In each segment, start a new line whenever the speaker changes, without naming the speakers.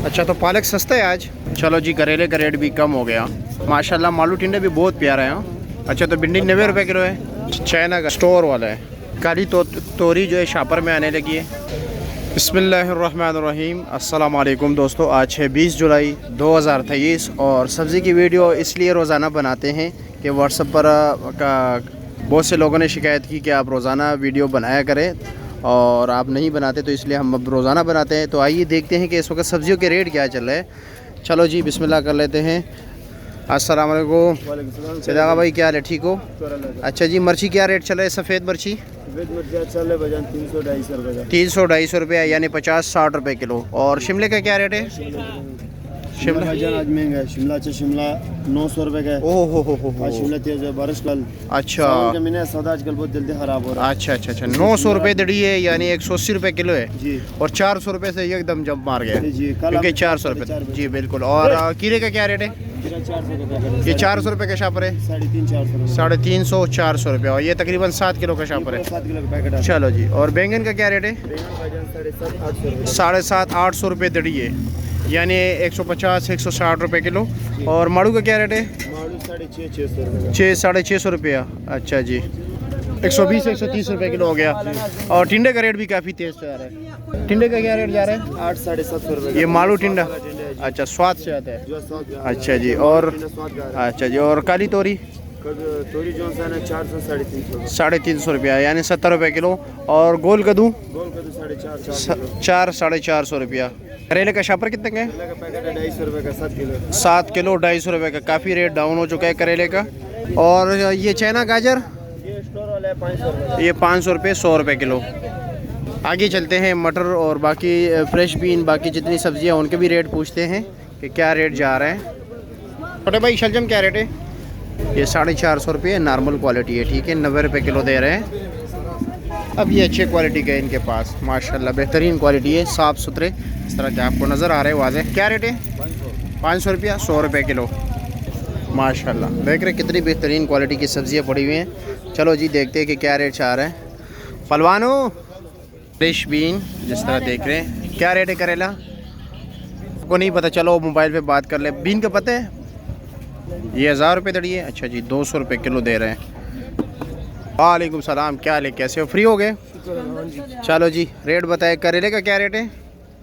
अच्छा तो पालक सस्ता है आज। चलो जी, करेले का रेट भी कम हो गया माशाल्लाह। मालू टिंडे भी बहुत प्यारा है। अच्छा तो भिंडी 90 रुपये किलो है। चाइना का स्टोर वाला है। काली तोरी जो है शापर में आने लगी है। बिस्मिल्लाहिर्रहमानिर्रहीम। अस्सलाम वालेकुम दोस्तों, आज है 20 जुलाई 2023 और सब्ज़ी की वीडियो इसलिए रोज़ाना बनाते हैं कि व्हाट्सएप पर बहुत से लोगों ने शिकायत की कि आप रोज़ाना वीडियो बनाया करें और आप नहीं बनाते, तो इसलिए हम अब रोज़ाना बनाते हैं। तो आइए देखते हैं कि इस वक्त सब्ज़ियों के रेट क्या चल रहे हैं। चलो जी बिस्मिल्लाह कर लेते हैं। अस्सलाम वालेकुम सदाका भाई, क्या हाल है, ठीक हो? अच्छा जी, मिर्ची क्या रेट चल रहा है? सफ़ेद मिर्ची
चल रहा है 300-250 रुपये।
300-250 रुपये यानी 50-60 रुपये किलो। और शिमले का क्या रेट है?
शिमला आज महंगा है। शिमला 900 रुपये का है।
ओह हो
शिमला तेज है, बारिश कल।
अच्छा
सौदा आजकल बहुत जल्दी खराब हो रहा है।
अच्छा 900 रुपये दड़ी है यानी 180 रुपये किलो है
जी।
और 400 रुपये से एकदम जंप मार गया
जी,
क्योंकि 400 रुपये। जी बिल्कुल। और कीरे का क्या रेट है? ये 400 रुपये का शापर है। 350-400 रुपये और ये तकरीबन 7 किलो का शापर है।
7 किलो का पैकेट।
चलो जी। और बैंगन का क्या रेट है? 750-800 रुपये दड़ी है यानी 150-160 रुपये किलो। और माड़ू का क्या रेट है? 600-650 रुपया। अच्छा जी, 120-130 रुपये किलो हो गया। और टिंडे का रेट भी काफ़ी तेज़ जा रहा है। टिंडे का क्या रेट जा रहा है?
8-750 रुपये।
ये माड़ू टिंडा। अच्छा, स्वाद से आता है। अच्छा जी। और अच्छा जी। और काली तोरी?
तोरी जो है ना 400-350
350 रुपया यानी 70 रुपये किलो। और गोल कद्दू? 400-450 रुपया। करेले का शापर कितने का है?
250 रुपये का 7 किलो।
7 किलो 250 रुपये का। काफ़ी रेट डाउन हो चुका है करेले का। और ये चाइना गाजर?
ये स्टोर वाला है 500 रुपये।
ये 500 रुपये 100 रुपये किलो। आगे चलते हैं, मटर और बाकी फ्रेश बीन बाकी जितनी सब्जियां उनके भी रेट पूछते हैं कि क्या रेट जा रहे हैं। छोटे भाई शलजम क्या रेट है? ये 450 रुपये नॉर्मल क्वालिटी है, ठीक है, 90 रुपये किलो दे रहे हैं। अब ये अच्छे क्वालिटी का है इनके पास माशाल्लाह, बेहतरीन क्वालिटी है, साफ़ सुथरे इस तरह के आपको नज़र आ रहे हैं वाज़ेह। क्या रेट है? 500 रुपया 100 रुपये किलो माशाल्लाह। देख रहे कितनी बेहतरीन क्वालिटी की सब्ज़ियाँ पड़ी हुई हैं। चलो जी देखते हैं कि क्या रेट आ रहे हैं। फलवानो फ्रेश बीन जिस तरह देख रहे हैं। क्या रेट है करेला? को नहीं पता, चलो मोबाइल पे बात कर ले। बीन का पता है? ये 1000 रुपये दड़ी है। अच्छा जी, 200 रुपये किलो दे रहे हैं। वालेकुम सलाम, क्या हाल है, कैसे हो? फ्री हो गए? चलो जी रेट बताए। करेले का क्या रेट है?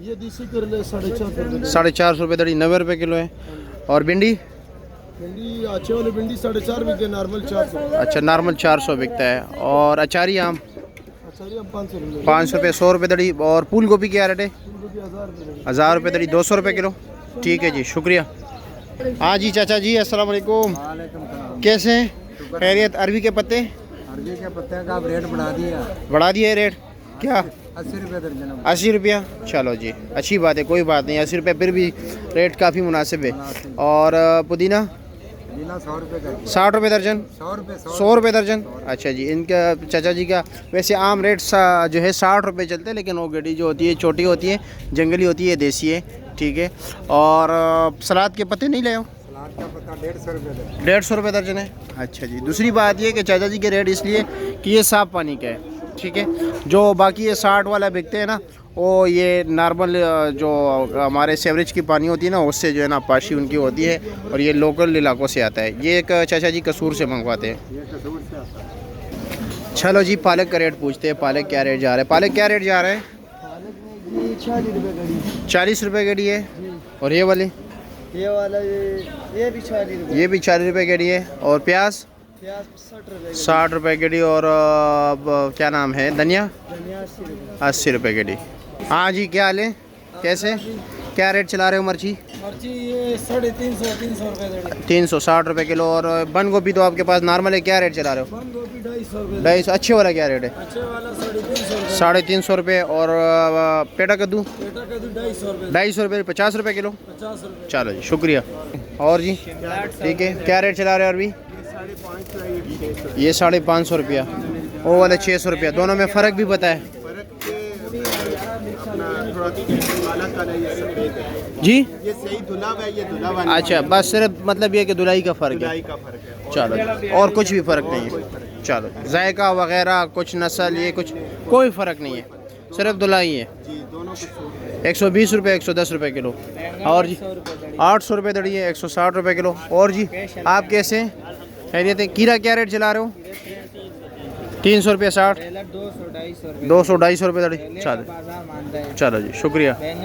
ये देसी करेले 450
450 रुपये दड़ी, 90 रुपये किलो है। और भिंडी?
भिंडी अच्छे वाली भिंडी 450 बिकते हैं, नॉर्मल 400।
अच्छा, नॉर्मल 400 बिकता है। और अचारी आम? 500 रुपये 100 रुपये दड़ी। और फूल गोभी क्या रेट है? 1000 रुपये दड़ी, 200 रुपये किलो। ठीक है जी, शुक्रिया। हाँ जी चाचा जी, अस्सलाम वालेकुम, कैसे हैं? खैरियत। अरबी के पत्ते?
अरबी के पत्ते का रेट
बढ़ा दिया रेट? क्या?
80 रुपये दर्जन।
80 रुपया? चलो जी, अच्छी बात है, कोई बात नहीं। 80 रुपये फिर भी रेट काफ़ी मुनासिब है। और पुदीना?
100 रुपये
60 रुपये दर्जन? 100 रुपये दर्जन। अच्छा जी, इनका चाचा जी का वैसे आम रेट जो है 60 रुपये चलते हैं, लेकिन वो गड्डी जो होती है छोटी होती है, जंगली होती है, देसी है, ठीक है। और सलाद के पत्ते नहीं ले आओ? 150 रुपये दर्जन है। अच्छा जी। दूसरी बात ये कि चाचा जी के रेट इसलिए कि ये साफ़ पानी का है, ठीक है। जो बाकी ये 60 वाला बिकते हैं ना, वो ये नॉर्मल जो हमारे सेवरेज की पानी होती है ना, उससे जो है ना पाशी उनकी होती है और ये लोकल इलाकों से आता है। ये एक चाचा जी कसूर से मंगवाते हैं। चलो जी पालक का रेट पूछते हैं। पालक क्या रेट जा रहा है? पालक क्या रेट जा रहा है? 40 रुपये गड्डी है। और ये वाली?
ये वाला ये भी 40 रुपये।
ये भी 40 रुपये गड्डी है। और प्याज? 60 रुपये गड्डी। और क्या नाम है? धनिया? 80 रुपये गड्डी। हाँ जी, क्या हाल है, कैसे, क्या रेट चला रहे हो मिर्ची?
ये 350 रुपये
360 रुपये किलो। और बंद गोभी तो आपके पास नॉर्मल है, क्या रेट चला रहे हो? 250। अच्छे वाला क्या रेट है?
अच्छे वाला 350
350 रुपये। और पेटा कद्दू? 250 रुपये 50 रुपये किलो। चलो जी, शुक्रिया। और जी ठीक है, क्या रेट चला रहे हो अरबी? ये 550 रुपया, वो वाला 600 रुपया। दोनों में फ़र्क भी बताए जी।
ये सही धुला है, ये धुला वाला।
अच्छा, बस सिर्फ मतलब ये कि धुलाई का फ़र्क है। चलो, और कुछ भी फ़र्क नहीं है। चलो, जायका वगैरह कुछ नस्ल ये कुछ कोई फ़र्क नहीं है। सिर्फ धुलाई है।
जी दोनों कुछ
120 रुपये 110 रुपये किलो। और जी 800 रुपये दड़ी है, 160 रुपये किलो। और जी आप कैसे हैं, खैरियत है? कीरा क्या रेट चला रहे हो? 300 रुपये 60, 200 250 रुपये दड़ी। चलो चलो जी शुक्रिया।